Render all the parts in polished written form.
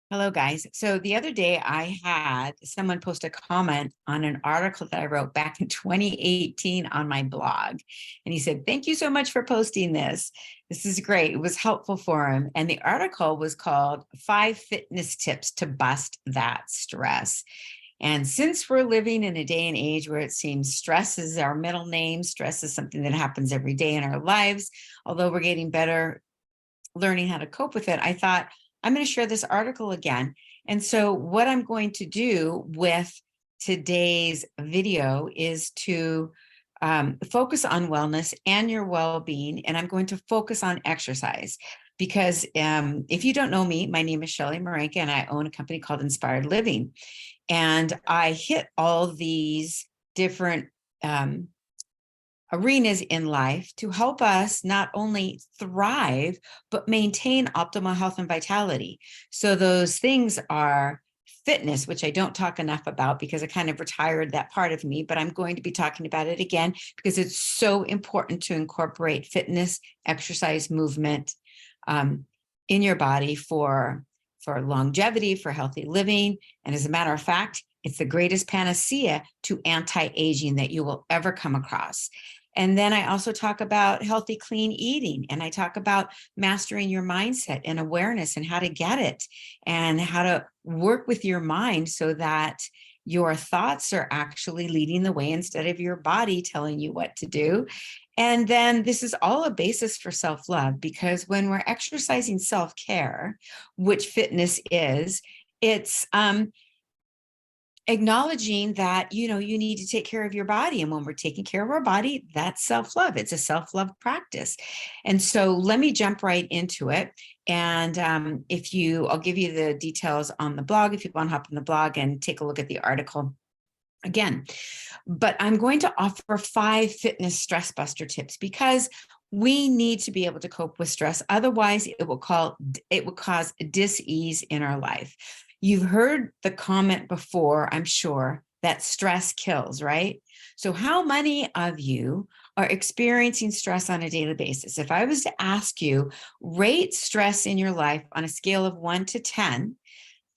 Hello, guys. So the other day I had someone post a comment on an article that I wrote back in 2018 on my blog. And he said, "Thank you so much for posting this. This is great. It was helpful for him." And the article was called 5 Fitness Tips to Bust That Stress. And since we're living in a day and age where it seems stress is our middle name, stress is something that happens every day in our lives, although we're getting better learning how to cope with it, I thought, I'm going to share this article again. And so what I'm going to do with today's video is to focus on wellness and your well-being. And I'm going to focus on exercise because if you don't know me, my name is Shelley Marenka, and I own a company called Inspired Living. And I hit all these different arenas in life to help us not only thrive, but maintain optimal health and vitality. So those things are fitness, which I don't talk enough about because I kind of retired that part of me, but I'm going to be talking about it again because it's so important to incorporate fitness, exercise, movement in your body for longevity, for healthy living. And as a matter of fact, it's the greatest panacea to anti-aging that you will ever come across. And then I also talk about healthy, clean eating. And I talk about mastering your mindset and awareness and how to get it and how to work with your mind so that your thoughts are actually leading the way instead of your body telling you what to do. And then this is all a basis for self-love, because when we're exercising self-care, which fitness is, it's acknowledging that, you need to take care of your body. And when we're taking care of our body, that's self-love. It's a self-love practice. And so let me jump right into it. And I'll give you the details on the blog if you want to hop on the blog and take a look at the article again. But I'm going to offer 5 fitness stress buster tips because we need to be able to cope with stress. Otherwise, it will cause dis-ease in our life. You've heard the comment before, I'm sure, that stress kills, right? So how many of you are experiencing stress on a daily basis? If I was to ask you, rate stress in your life on a scale of 1 to 10,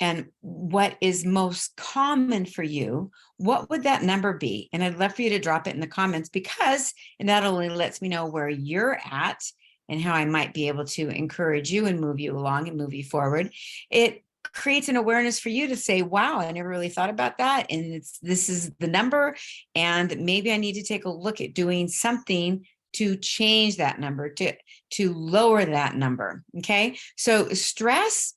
and what is most common for you, what would that number be? And I'd love for you to drop it in the comments, because it not only lets me know where you're at and how I might be able to encourage you and move you along and move you forward, it creates an awareness for you to say, wow, I never really thought about that. And this is the number. And maybe I need to take a look at doing something to change that number, to lower that number. Okay. So stress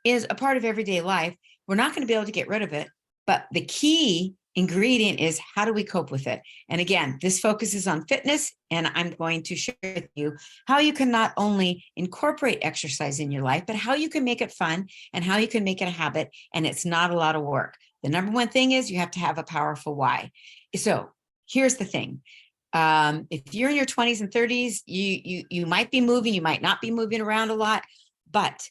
is a part of everyday life. We're not going to be able to get rid of it, but the key ingredient is, how do we cope with it? And again, this focuses on fitness, and I'm going to share with you how you can not only incorporate exercise in your life, but how you can make it fun and how you can make it a habit. And it's not a lot of work. The number one thing is you have to have a powerful why. So here's the thing. If you're in your 20s and 30s, you might be moving, you might not be moving around a lot, but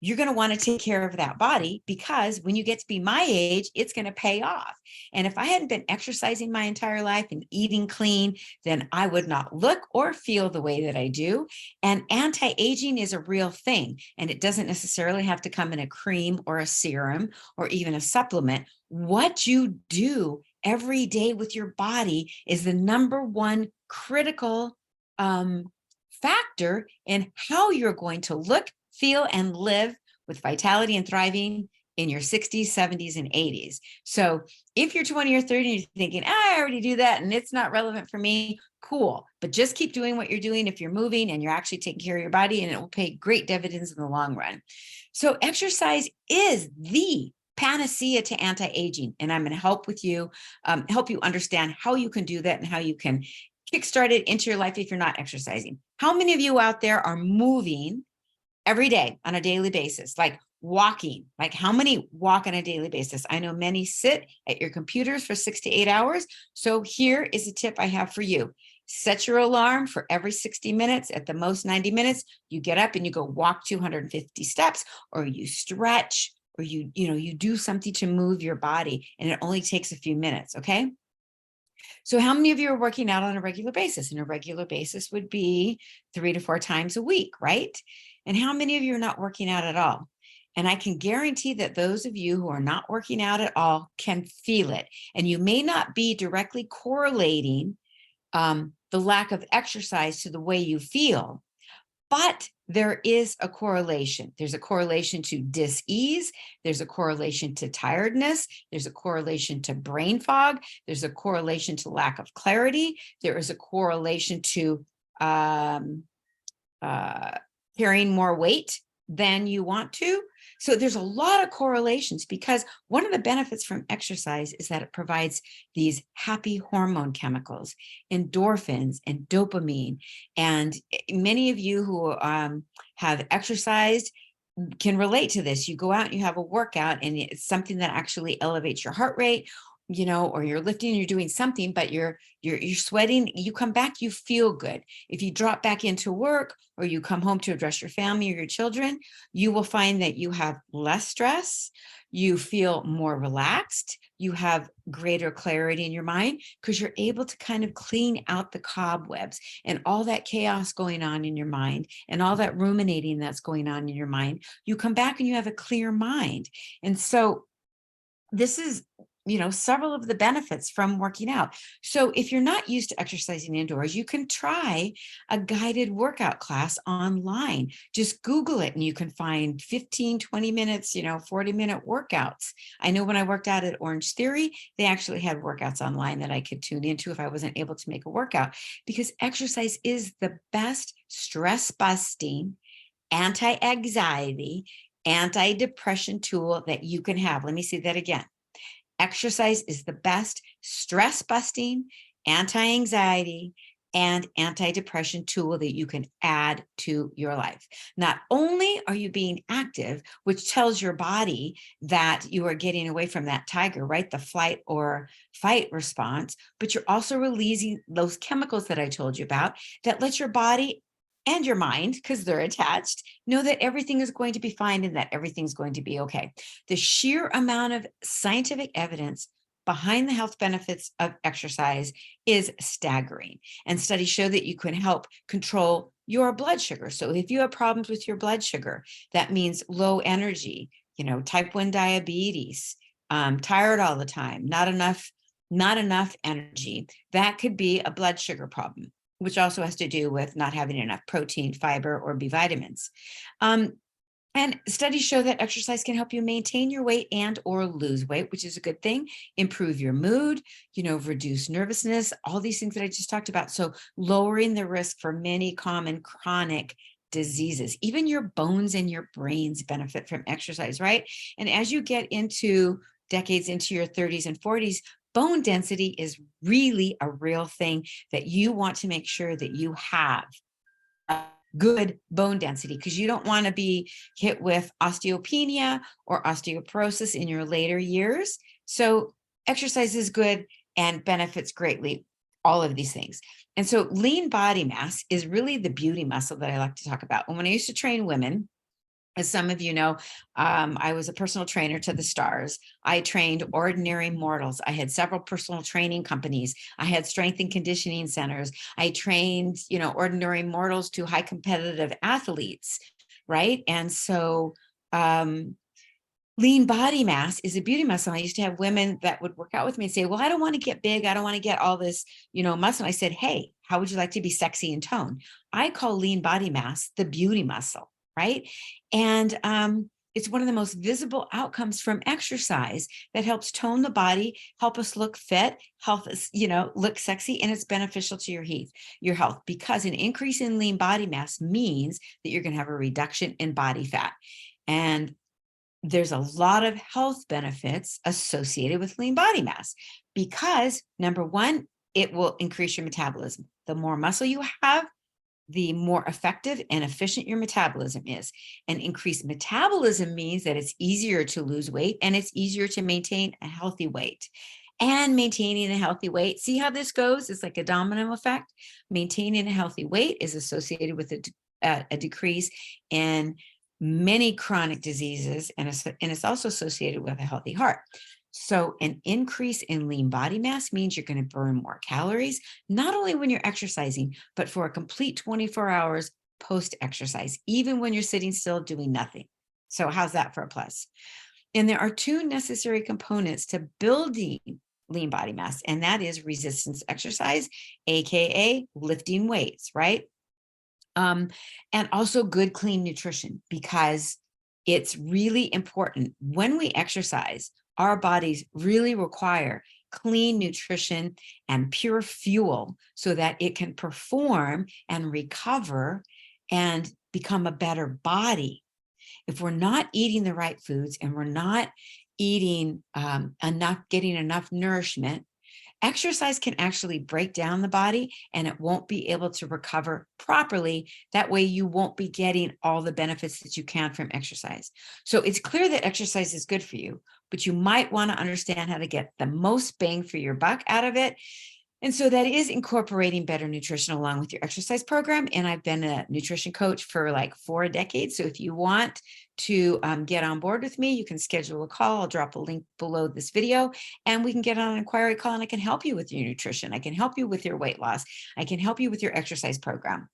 you're going to want to take care of that body, because when you get to be my age, it's going to pay off. And if I hadn't been exercising my entire life and eating clean, then I would not look or feel the way that I do. And anti-aging is a real thing. And it doesn't necessarily have to come in a cream or a serum or even a supplement. What you do every day with your body is the number one critical factor in how you're going to look, feel, and live with vitality and thriving in your 60s, 70s, and 80s. So if you're 20 or 30 and you're thinking, I already do that and it's not relevant for me, cool. But just keep doing what you're doing if you're moving and you're actually taking care of your body, and it will pay great dividends in the long run. So exercise is the panacea to anti-aging. And I'm going to help you understand how you can do that and how you can kickstart it into your life if you're not exercising. How many of you out there are moving every day on a daily basis, like walking? Like, how many walk on a daily basis? I know many sit at your computers for 6 to 8 hours. So here is a tip I have for you. Set your alarm for every 60 minutes, at the most 90 minutes. You get up and you go walk 250 steps, or you stretch, or you do something to move your body, and it only takes a few minutes. Okay. So how many of you are working out on a regular basis? And a regular basis would be 3 to 4 times a week, right? And how many of you are not working out at all? And I can guarantee that those of you who are not working out at all can feel it. And you may not be directly correlating the lack of exercise to the way you feel, but there is a correlation. There's a correlation to dis-ease. There's a correlation to tiredness. There's a correlation to brain fog. There's a correlation to lack of clarity. There is a correlation to carrying more weight than you want to. So there's a lot of correlations, because one of the benefits from exercise is that it provides these happy hormone chemicals, endorphins and dopamine. And many of you who have exercised can relate to this. You go out and you have a workout, and it's something that actually elevates your heart rate, or you're lifting, you're doing something, but you're sweating, you come back, you feel good. If you drop back into work, or you come home to address your family or your children, you will find that you have less stress, you feel more relaxed, you have greater clarity in your mind, because you're able to kind of clean out the cobwebs and all that chaos going on in your mind and all that ruminating that's going on in your mind. You come back and you have a clear mind. And so this is several of the benefits from working out. So if you're not used to exercising indoors, you can try a guided workout class online. Just Google it and you can find 15, 20 minutes, 40-minute workouts. I know when I worked out at Orange Theory, they actually had workouts online that I could tune into if I wasn't able to make a workout, because exercise is the best stress busting, anti-anxiety, anti-depression tool that you can have. Let me say that again. Exercise is the best stress-busting, anti-anxiety, and anti-depression tool that you can add to your life. Not only are you being active, which tells your body that you are getting away from that tiger, right? The flight or fight response, but you're also releasing those chemicals that I told you about that let your body and your mind, because they're attached, know that everything is going to be fine and that everything's going to be okay. The sheer amount of scientific evidence behind the health benefits of exercise is staggering. And studies show that you can help control your blood sugar. So if you have problems with your blood sugar, that means low energy, type 1 diabetes, tired all the time, not enough energy, that could be a blood sugar problem, which also has to do with not having enough protein, fiber, or B vitamins. And studies show that exercise can help you maintain your weight and or lose weight, which is a good thing, improve your mood, reduce nervousness, all these things that I just talked about. So lowering the risk for many common chronic diseases. Even your bones and your brains benefit from exercise, right? And as you get into decades into your 30s and 40s, bone density is really a real thing that you want to make sure that you have good bone density, because you don't want to be hit with osteopenia or osteoporosis in your later years. So exercise is good and benefits greatly all of these things. And so lean body mass is really the beauty muscle that I like to talk about. And when I used to train women, as some of you know, I was a personal trainer to the stars. I trained ordinary mortals. I had several personal training companies. I had strength and conditioning centers. I trained, ordinary mortals to high competitive athletes, right? And so lean body mass is a beauty muscle. I used to have women that would work out with me and say, well, I don't want to get big. I don't want to get all this, muscle. And I said, hey, how would you like to be sexy and toned? I call lean body mass the beauty muscle. Right. And it's one of the most visible outcomes from exercise that helps tone the body, help us look fit, help us, look sexy, and it's beneficial to your health, because an increase in lean body mass means that you're going to have a reduction in body fat. And there's a lot of health benefits associated with lean body mass, because number one, it will increase your metabolism. The more muscle you have, the more effective and efficient your metabolism is. And increased metabolism means that it's easier to lose weight and it's easier to maintain a healthy weight. And maintaining a healthy weight, see how this goes? It's like a domino effect. Maintaining a healthy weight is associated with a decrease in many chronic diseases, and it's also associated with a healthy heart. So an increase in lean body mass means you're going to burn more calories, not only when you're exercising, but for a complete 24 hours post-exercise, even when you're sitting still doing nothing. So how's that for a plus? And there are two necessary components to building lean body mass, and that is resistance exercise, AKA lifting weights, right? And also good, clean nutrition, because it's really important when we exercise, our bodies really require clean nutrition and pure fuel so that it can perform and recover and become a better body. If we're not eating the right foods and we're not eating getting enough nourishment, exercise can actually break down the body and it won't be able to recover properly. That way you won't be getting all the benefits that you can from exercise. So it's clear that exercise is good for you, but you might want to understand how to get the most bang for your buck out of it. And so that is incorporating better nutrition along with your exercise program. And I've been a nutrition coach for like 4 decades. So if you want to get on board with me, you can schedule a call. I'll drop a link below this video and we can get on an inquiry call and I can help you with your nutrition. I can help you with your weight loss. I can help you with your exercise program.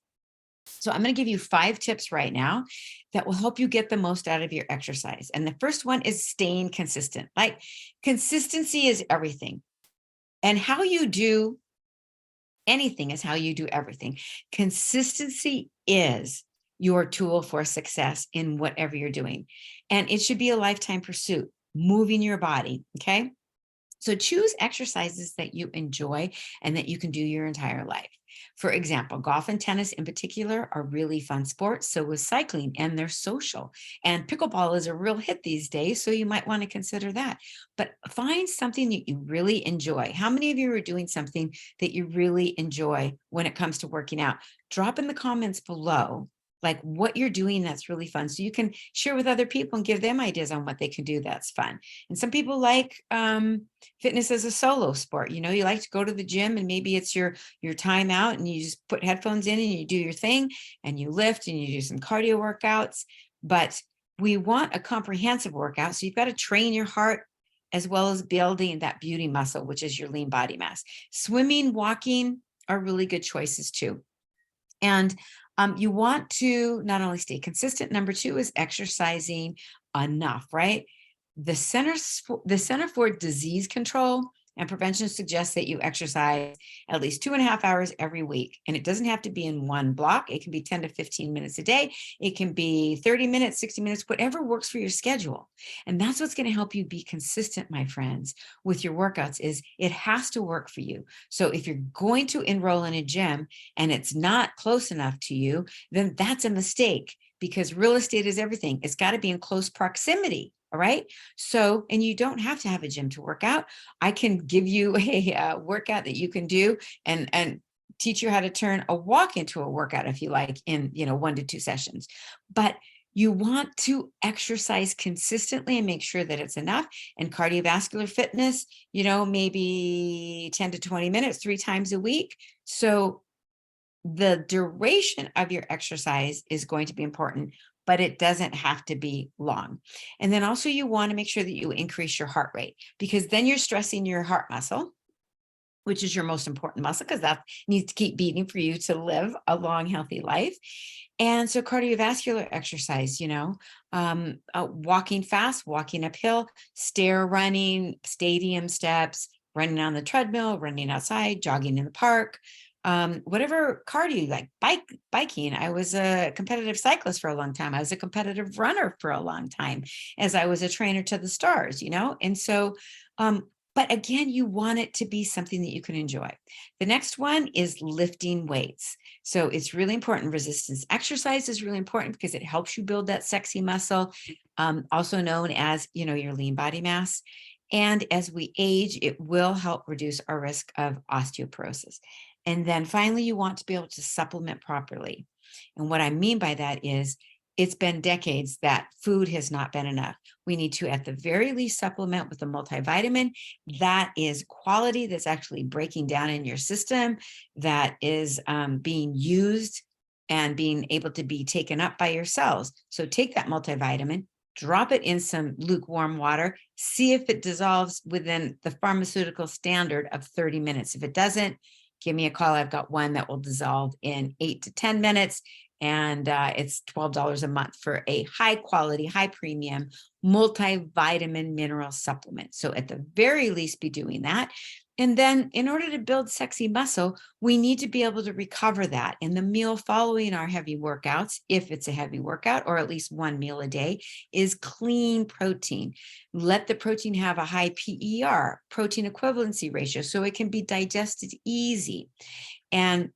So I'm going to give you 5 tips right now that will help you get the most out of your exercise. And the first one is staying consistent. Like, consistency is everything. And how you do anything is how you do everything. Consistency is your tool for success in whatever you're doing. And it should be a lifetime pursuit, moving your body, okay? So choose exercises that you enjoy and that you can do your entire life. For example, golf and tennis in particular are really fun sports. So is cycling, and they're social. And pickleball is a real hit these days, so you might want to consider that. But find something that you really enjoy. How many of you are doing something that you really enjoy when it comes to working out? Drop in the comments below like what you're doing that's really fun, so you can share with other people and give them ideas on what they can do that's fun. And some people like fitness as a solo sport. You know, you like to go to the gym and maybe it's your time out and you just put headphones in and you do your thing and you lift and you do some cardio workouts. But we want a comprehensive workout, so you've got to train your heart as well as building that beauty muscle, which is your lean body mass. Swimming, walking are really good choices too. And you want to not only stay consistent. Number 2 is exercising enough, right? The Center for Disease Control and Prevention suggests that you exercise at least 2.5 hours every week. And it doesn't have to be in one block. It can be 10 to 15 minutes a day. It can be 30 minutes, 60 minutes, whatever works for your schedule. And that's what's going to help you be consistent, my friends, with your workouts. Is it has to work for you. So if you're going to enroll in a gym and it's not close enough to you, then that's a mistake, because real estate is everything. It's got to be in close proximity. All right. So, and you don't have to have a gym to work out. I can give you a workout that you can do and teach you how to turn a walk into a workout if you like, in 1 to 2 sessions. But you want to exercise consistently and make sure that it's enough. And cardiovascular fitness, maybe 10 to 20 minutes 3 times a week. So the duration of your exercise is going to be important, but it doesn't have to be long. And then also you want to make sure that you increase your heart rate, because then you're stressing your heart muscle, which is your most important muscle, because that needs to keep beating for you to live a long, healthy life. And so cardiovascular exercise, walking fast, walking uphill, stair running, stadium steps, running on the treadmill, running outside, jogging in the park, whatever cardio you like, biking. I was a competitive cyclist for a long time. I was a competitive runner for a long time, as I was a trainer to the stars, And so, but again, you want it to be something that you can enjoy. The next one is lifting weights. So it's really important. Resistance exercise is really important because it helps you build that sexy muscle, also known as, your lean body mass. And as we age, it will help reduce our risk of osteoporosis. And then finally, you want to be able to supplement properly. And what I mean by that is, it's been decades that food has not been enough. We need to, at the very least, supplement with a multivitamin that is quality, that's actually breaking down in your system, that is being used and being able to be taken up by your cells. So take that multivitamin, drop it in some lukewarm water, see if it dissolves within the pharmaceutical standard of 30 minutes. If it doesn't, give me a call. I've got one that will dissolve in 8 to 10 minutes. And it's $12 a month for a high quality, high premium, multivitamin mineral supplement. So at the very least, be doing that. And then in order to build sexy muscle, we need to be able to recover that. And the meal following our heavy workouts, if it's a heavy workout, or at least one meal a day, is clean protein. Let the protein have a high PER, protein equivalency ratio, so it can be digested easy. And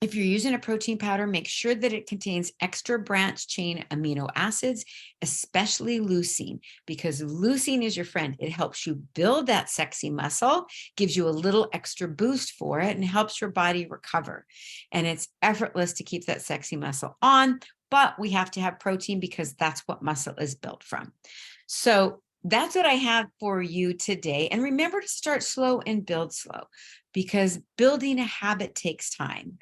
if you're using a protein powder, make sure that it contains extra branch chain amino acids, especially leucine, because leucine is your friend. It helps you build that sexy muscle, gives you a little extra boost for it, and helps your body recover. And it's effortless to keep that sexy muscle on, but we have to have protein because that's what muscle is built from. So that's what I have for you today. And remember to start slow and build slow, because building a habit takes time.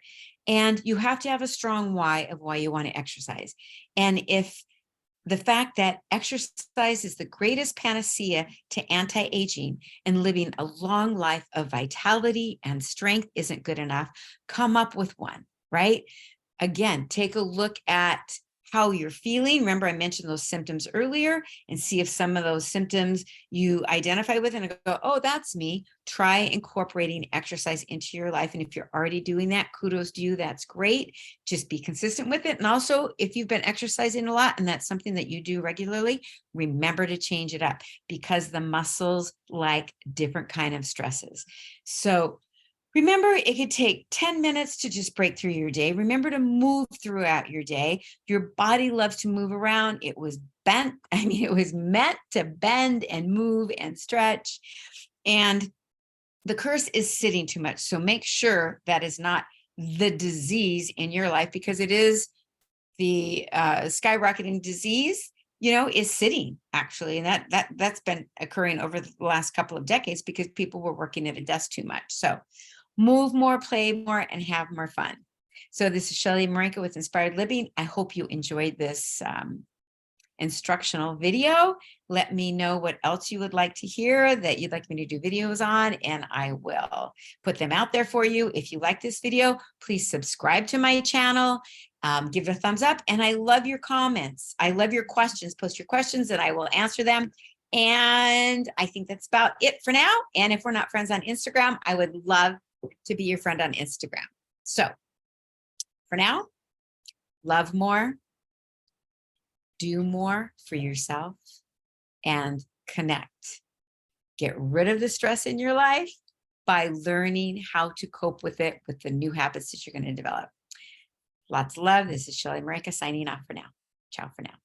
And you have to have a strong why of why you want to exercise. And if the fact that exercise is the greatest panacea to anti-aging and living a long life of vitality and strength isn't good enough, come up with one, right? Again, take a look at how you're feeling. Remember, I mentioned those symptoms earlier, and see if some of those symptoms you identify with and go, oh, that's me. Try incorporating exercise into your life. And if you're already doing that, kudos to you. That's great. Just be consistent with it. And also, if you've been exercising a lot and that's something that you do regularly, remember to change it up, because the muscles like different kind of stresses. So remember, it could take 10 minutes to just break through your day. Remember to move throughout your day. Your body loves to move around. It was it was meant to bend and move and stretch. And the curse is sitting too much. So make sure that is not the disease in your life, because it is the skyrocketing disease, is sitting, actually. And that's been occurring over the last couple of decades because people were working at a desk too much. So move more, play more, and have more fun. So this is Shelley Marenka with Inspired Living. I hope you enjoyed this instructional video. Let me know what else you would like to hear that you'd like me to do videos on, and I will put them out there for you. If you like this video, please subscribe to my channel, give it a thumbs up, and I love your comments. I love your questions. Post your questions and I will answer them. And I think that's about it for now. And if we're not friends on Instagram, I would love to be your friend on Instagram. So for now, love more, do more for yourself, and connect. Get rid of the stress in your life by learning how to cope with it with the new habits that you're going to develop. Lots of love. This is Shelley Marenka signing off for now. Ciao for now.